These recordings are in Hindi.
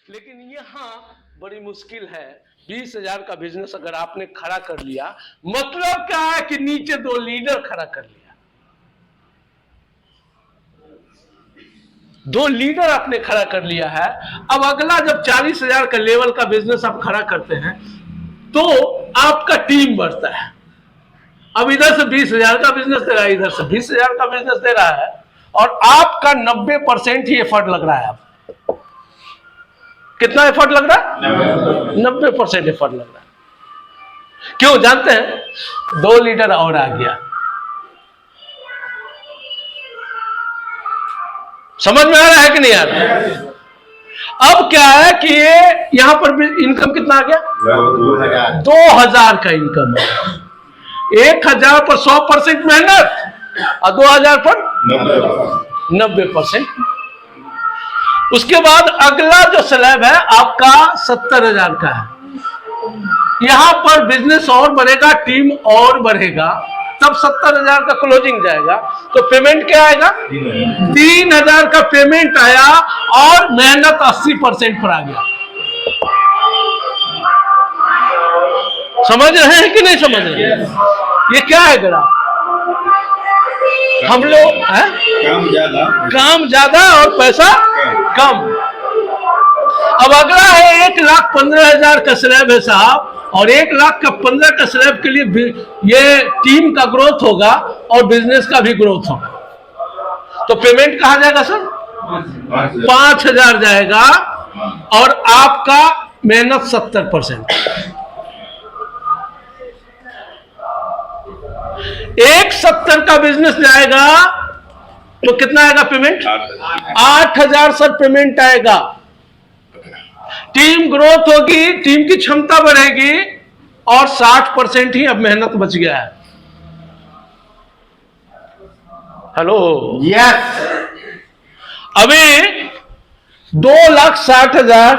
लेकिन यहाँ बड़ी मुश्किल है। 20,000 का बिजनेस अगर आपने खड़ा कर लिया, मतलब क्या है कि नीचे 2 लीडर खड़ा कर लिया, 2 लीडर आपने खड़ा कर लिया है। अब अगला जब 40,000 का लेवल का बिजनेस आप खड़ा करते हैं तो आपका टीम बढ़ता है। अब इधर से 20,000 का बिजनेस दे रहा है, इधर से 20,000 का बिजनेस दे रहा है, और आपका 90% ही एफर्ट लग रहा है। आप कितना एफर्ट लग रहा है? 90% एफर्ट लग रहा है। क्यों जानते हैं? 2 लीडर और आ गया। समझ में आ रहा है कि नहीं आ रहा है? अब क्या है कि ये यहां पर भी इनकम कितना आ गया? 2,000 का इनकम है। 1,000 पर 100% मेहनत और 2,000 पर 90%। उसके बाद अगला जो स्लैब है आपका 70,000 का है। यहां पर बिजनेस और बढ़ेगा, टीम और बढ़ेगा, तब 70,000 का क्लोजिंग जाएगा। तो पेमेंट क्या आएगा? 3,000 का पेमेंट आया और मेहनत 80% पर आ गया। समझ रहे हैं कि नहीं समझ रहे हैं? ये क्या है ग्राफ? हम लोग काम ज्यादा और पैसा कम। अब अगला है 1,15,000 का स्लैब है साहब, और 1,15,000 का स्लैब के लिए ये टीम का ग्रोथ होगा और बिजनेस का भी ग्रोथ होगा। तो पेमेंट कहां जाएगा सर? 5,000 जाएगा और आपका मेहनत 70%। 1,70,000 का बिजनेस जाएगा तो कितना आएगा पेमेंट? 8,000 सर पेमेंट आएगा। टीम ग्रोथ होगी, टीम की क्षमता बढ़ेगी और 60% ही अब मेहनत बच गया है। Hello, yes. अभी 2,60,000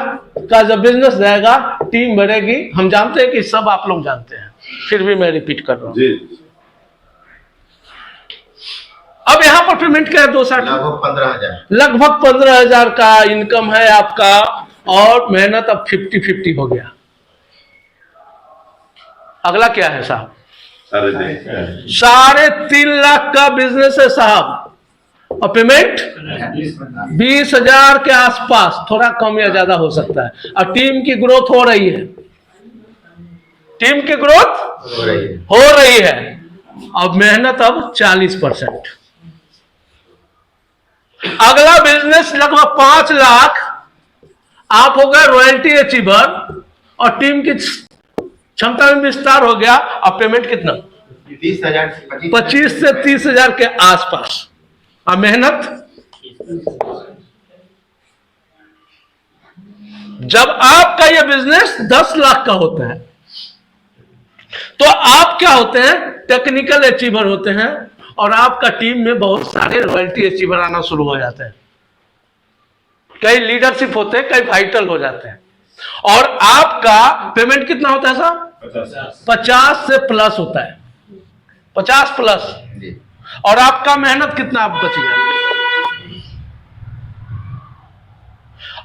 का जब बिजनेस जाएगा, टीम बढ़ेगी। हम जानते हैं कि सब आप लोग जानते हैं, फिर भी मैं रिपीट कर रहा हूं। अब यहां पर पेमेंट क्या है? 2,60,000 लगभग 15,000 का इनकम है आपका, और मेहनत अब 50-50 हो गया। अगला क्या है साहब? 3.5 लाख का बिजनेस है साहब, और पेमेंट 20,000 के आसपास, थोड़ा कम या ज्यादा हो सकता है। और टीम की ग्रोथ हो रही है, टीम की ग्रोथ हो रही है। अब मेहनत अब 40%। अगला बिजनेस लगभग 5 लाख, आप हो गए रॉयल्टी अचीवर और टीम की क्षमता में विस्तार हो गया। अब पेमेंट कितना? 25 से 30,000 के आसपास। अब मेहनत, जब आपका यह बिजनेस 10 लाख का होता है तो आप क्या होते हैं? टेक्निकल अचीवर होते हैं, और आपका टीम में बहुत सारे रॉयल्टी अचीवर आना शुरू हो जाते हैं। कई लीडरशिप होते हैं, कई वाइटल हो जाते हैं। और आपका पेमेंट कितना होता है साहब? 50 से प्लस होता है, 50 प्लस। और आपका मेहनत कितना आप बच गया?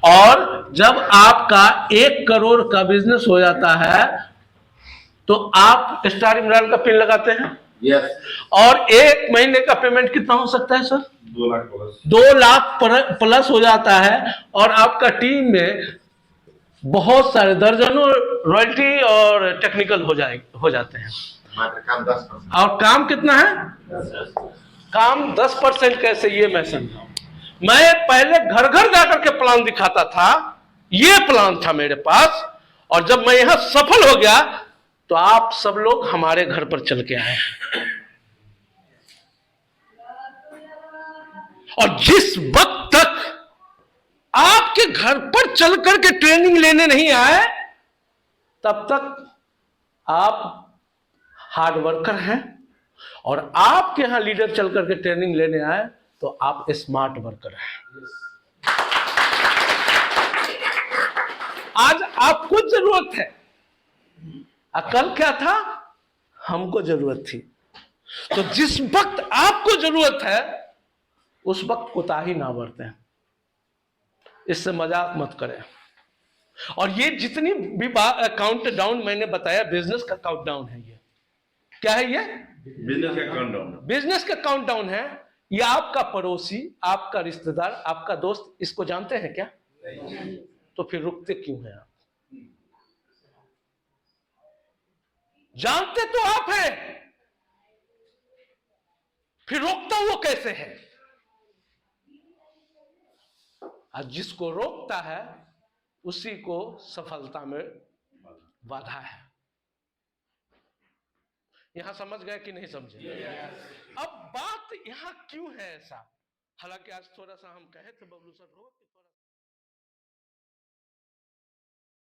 और जब आपका 1 करोड़ का बिजनेस हो जाता है तो आप स्टार इमरान का पिन लगाते हैं। यस। और 1 महीने का पेमेंट कितना हो सकता है सर? 2 लाख प्लस हो जाता है। और आपका टीम में बहुत सारे दर्जनों रॉयल्टी और टेक्निकल हो जाते हैं। काम 10%। और काम कितना है? काम 10% कैसे, ये मैं समझाऊं। मैं पहले घर घर जाकर के प्लान दिखाता था, ये प्लान था मेरे पास, और जब मैं यहां सफल हो गया तो आप सब लोग हमारे घर पर चल के आए। और जिस वक्त तक आपके घर पर चल करके ट्रेनिंग लेने नहीं आए, तब तक आप हार्ड वर्कर हैं, और आपके यहां लीडर चल करके ट्रेनिंग लेने आए तो आप स्मार्ट वर्कर हैं। आज आपको जरूरत है, कल क्या था? हमको जरूरत थी। तो जिस वक्त आपको जरूरत है उस वक्त कोताही ना बरतें। इससे मजाक मत करें। और ये जितनी भी काउंट डाउन मैंने बताया, बिजनेस का काउंट डाउन है। ये क्या है? ये बिजनेस का काउंटडाउन। बिजनेस का काउंट डाउन है। ये आपका पड़ोसी, आपका रिश्तेदार, आपका दोस्त इसको जानते हैं क्या? तो फिर रुकते क्यों हैं आप? जानते तो आप हैं, फिर रोकता वो कैसे है? और जिसको रोकता है उसी को सफलता में बाधा है। यहां समझ गए कि नहीं समझे? अब बात यहां क्यों है ऐसा? हालांकि आज थोड़ा सा हम कहे थे बबलू सर को कि थोड़ा